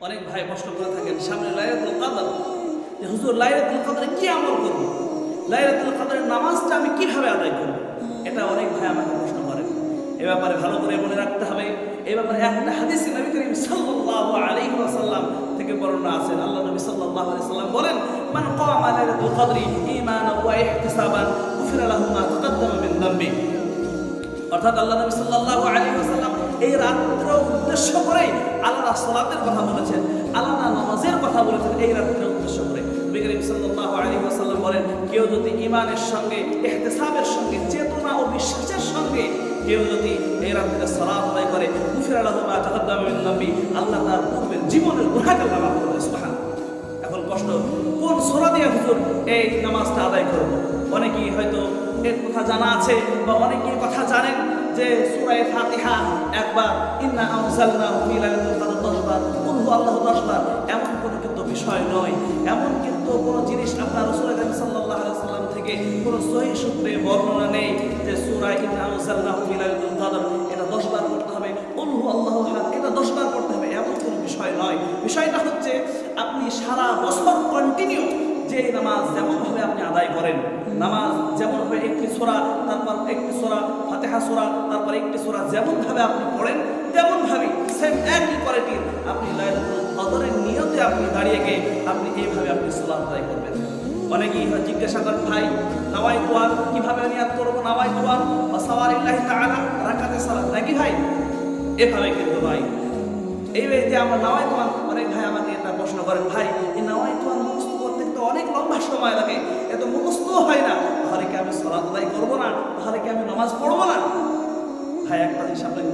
অনেক ভাই প্রশ্ন করে থাকেন সামনে লাইলাতুল কদর, যে হুজুর লাইলাতুল কদরে কি আমল করব, লাইলাতুল কদরের নামাজটা আমি কিভাবে আদায় করব। এটা অনেক ভাই আমাকে প্রশ্ন করেন। এ ব্যাপারে ভালো করে মনে রাখতে হবে। এই ব্যাপারে একটা হাদিস নবী করিম সাল্লাল্লাহু আলাইহি ওয়াসাল্লাম থেকে বর্ণনা আছে। আল্লাহ নবী সাল্লাল্লাহু আলাইহি ওয়াসাল্লাম বলেন, মান কামা লাইলাতুল কদরি ঈমানান ওয়া ইহতিসাবান গুফিরা লাহু মা তাকাদ্দামা মিন যামবি। অর্থাৎ আল্লাহ নবী সাল্লাল্লাহু আলাইহি ওয়াসাল্লাম এই রাত্র উদ্দেশ্য করে আলাদা সালাতের কথা বলেছেন, আলাদা নামাজের কথা বলেছেন এই রাত্রে উদ্দেশ্য করে। নবী করিম সাল্লাল্লাহু আলাইহি ওয়াসাল্লাম বলেন, কেউ যদি ঈমানের সঙ্গে ইহতিসাবের সঙ্গে চেতনা ও বিশ্বাসের সঙ্গে কেউ যদি এই রাত্রে সালাত আদায় করে, গুফিরা লাহু মা তাকাদ্দামা মিন যামবি, আল্লাহ তার পূর্বের জীবনের গুনাহকে মাফ করে। সুবহানাল্লাহ। এখন প্রশ্ন, কোন সূরা দিয়ে হুজুর এই নামাজটা আদায় করব? অনেকেই হয়তো এর কথা জানা আছে বা অনেকেই কথা জানেন যে সূরা ফাতিহা একবার, ইন্না আনজালনাহু ফি লাইলাতুল কদর 10 বার, কুল হুয়াল্লাহু 10 বার, এমন কোনো কিন্তু বিষয় নয়। এমন কিন্তু কোনো জিনিস আপনার রাসূল সাল্লাল্লাহু আলাইহি ওয়াসাল্লাম থেকে কোনো সহিহ সূত্রে বর্ণনা নেই যে সূরা ইন্না আনজালনাহু ফি লাইলাতুল কদর এটা 10 বার পড়তে হবে, কুল হুয়াল্লাহু আহাদ এটা 10 বার পড়তে হবে, এমন কোনো বিষয় নয়। বিষয়টা হচ্ছে আপনি সারা বছর কন্টিনিউ যে নামাজ যেমনভাবে আপনি আদায় করেন, নামাজ যেমনভাবে একটি সূরা তারপর একটি সূরা ফাতিহা সূরা তারপর একটি সূরা যেমনভাবে আপনি পড়েন, তেমনভাবে সেম একই কোয়ালিটির আপনি লাইলাতুল কদরের নিয়তে আপনি দাঁড়িয়ে গিয়ে আপনি এইভাবে আপনি সালাত আদায় করবেন। অনেকেই জিজ্ঞাসা করেন, ভাই নাওয়াইতু আন কিভাবে নিয়াত করব? নাওয়াইতু আন ওয়া সাওয়ালিল্লাহি তাআলা রাকাতে সালাত নাকি ভাই? এভাবে কিন্তু ভাই এই যে আমরা নাওয়াইতু আন, অনেক ভাই আমাকে এটা প্রশ্ন করেন, ভাই এই নাওয়াইতু আন মুখস্থ করতে তো অনেক লম্বা সময় লাগে, এত মুখস্থ হয় না, তাহলে কি আমি সালাত আদায় করবো না? তাহলে কি আমি নামাজ পড়বো না? ভাই একটা জিনিস আপনাকে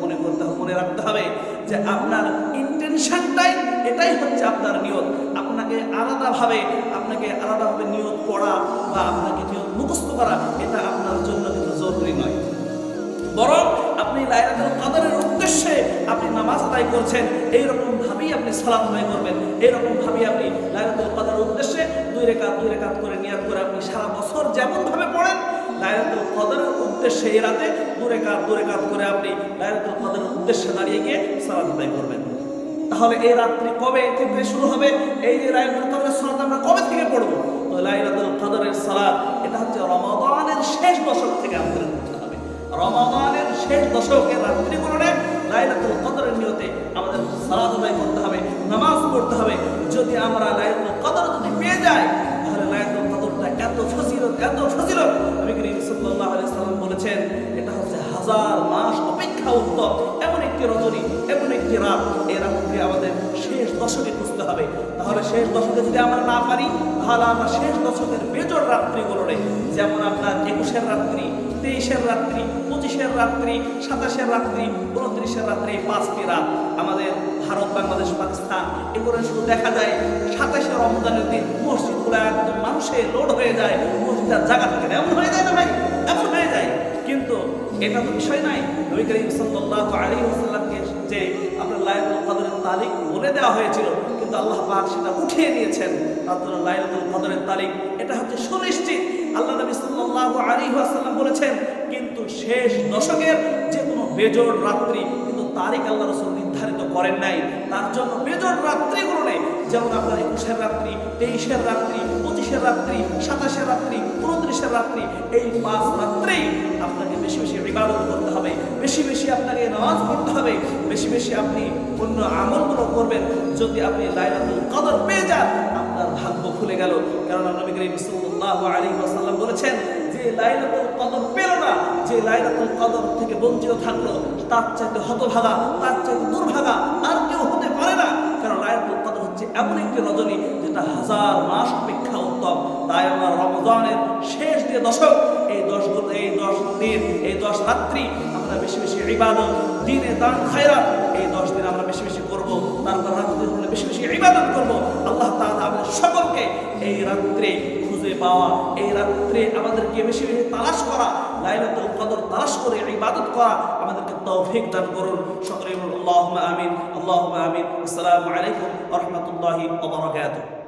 মনে রাখতে হবে যে আপনার ইন্টেনশনটাই এটাই হচ্ছে আপনার নিয়ত। আপনাকে আলাদাভাবে নিয়ত পড়া বা আপনাকে নিয়ত মুখস্থ করা এটা আপনার জন্য কিন্তু জরুরি নয়, বরং আপনি লাইলাতুল কদরের উদ্দেশ্যে আপনি নামাজ আদায় করছেন, এইরকম ভাবেই আপনি সালাত আদায় করবেন, এইরকম ভাবেই আপনি লাইলাতুল কদরের উদ্দেশ্যে দুই রাকাত করে নিয়াত করে আপনি সারা বছর যেমন ভাবে পড়েন, লাইলাতুল কদরের উদ্দেশ্যে এই রাতে দুই রাকাত করে আপনি লাইলাতুল কদরের উদ্দেশ্যে দাঁড়িয়ে গিয়ে সালাত আদায় করবেন। তাহলে এই রাত্রি কবে থেকে শুরু হবে? এই যে লাইলাতুল কদরের সালাত আমরা কবে থেকে পড়ব? তো লাইলাতুল কদরের সালাত এটা হচ্ছে রমাদানের শেষ দশক থেকে আমাদের করতে হবে। রমাদানের শেষ দশকের রাত্রিগুলোতে লাইলাতুল কদরের নিয়তে আমাদের সালাত আদায় করতে হবে, নামাজ পড়তে হবে। যদি আমরা লাইলাতুল কদর যদি পেয়ে যাই, তাহলে লাইলাতুল কদরটা এত ফজিলত নবী করিম সাল্লাল্লাহু আলাইহি ওয়াসাল্লাম বলেছেন, এটা হচ্ছে 1000 মাস অপেক্ষা উত্তম এমন একটি রজনী, এমন একটি রাত। এই রাত্রি আমাদের শেষ দশকে খুঁজতে হবে। তাহলে শেষ দশকে যদি আমরা না পারি, তাহলে আমরা শেষ দশকের বেজোড় রাত্রিগুলোরে, যেমন আপনার 21-এর রাত্রি, 23-এর রাত্রি, 25-এর রাত্রি, 27-এর রাত্রি, 29-এর রাত্রি, 5টি রাত আমাদের ভারত, বাংলাদেশ, পাকিস্তান এগুলো শুধু দেখা যায় 27শে রমজানের দিন মসজিদগুলো একদম মানুষে লোড হয়ে যায়, মসজিদের জায়গা থাকে না, এমন হয়ে যায় না ভাই? এমন হয়ে যায়। কিন্তু এটা তো বিষয় নাই। নবী করিম সাল্লাল্লাহু আলাইহি ওয়াসাল্লামকে যে আপনার লাইলাতুল কদরের তারিখ বলে দেওয়া হয়েছিল, কিন্তু আল্লাহ পাক সেটা উঠিয়ে দিয়েছেন। তার লাইলাতুল কদরের তারিখ এটা হচ্ছে সুনিশ্চিত। আল্লাহ নবী সাল্লাল্লাহু আলাইহি ওয়াসাল্লাম বলেছেন, কিন্তু শেষ দশকের যে কোনো বেজোড় রাত্রি কিন্তু তারিখ আল্লাহ রাসূল নির্ধারিত করেন নাই। তার জন্য বেজোড় রাত্রিগুলো নেই, যেমন আপনার 21-এর রাত্রি, 23-এর রাত্রি, 25-এর রাত্রি, 27-এর রাত্রি, 29-এর রাত্রি, এই 5 রাত্রি আপনাকে বেশি বেশি ইবাদত করতে হবে, বেশি বেশি আপনাকে নামাজ পড়তে হবে, বেশি বেশি আপনি অন্য আমলগুলো করবেন। যদি আপনি লাইলাতুল কদর পেয়ে যান, আপনার ভাগ্য খুলে গেল। কারণ নবী করিম সাল্লাল্লাহু আলাইহি ওয়াসাল্লাম বলেছেন, যে লাইলাতুল কদর পেল না, যে লাইলাতুল কদর থেকে বঞ্চিত থাকলো, তার চাইতে হতভাগা, তার চাইতে দুর্ভাগা আর কেউ হতে পারে না। কারণ লাইলাতুল কদর হচ্ছে এমন একটি রজনী যেটা 1000 মাস অপেক্ষা উত্তম। তাই আমরা রমজানের শেষ যে দশক, এই 10 দিন, এই 10 রাত্রি আমরা বেশি বেশি ইবাদত, দিনে দান খায়রাত, এই 10 দিন আমরা বেশি বেশি করব। তারপর রাত্রিগুলো বেশি বেশি ইবাদত করব। আল্লাহ তাআলা আমাদের সকলকে এই রাত্রে খুঁজে পাওয়া, এই রাত্রে আমাদেরকে বেশি বেশি তালাশ করা, লাইলাতুল কদর তালাশ করে ইবাদত করা আমাদেরকে তৌফিক দান করুন। সকলে বলুন আল্লাহুম্মা আমিন, আল্লাহুম্মা আমিন। আসসালামু আলাইকুম ওয়া রাহমাতুল্লাহি ওয়া বারাকাতুহু।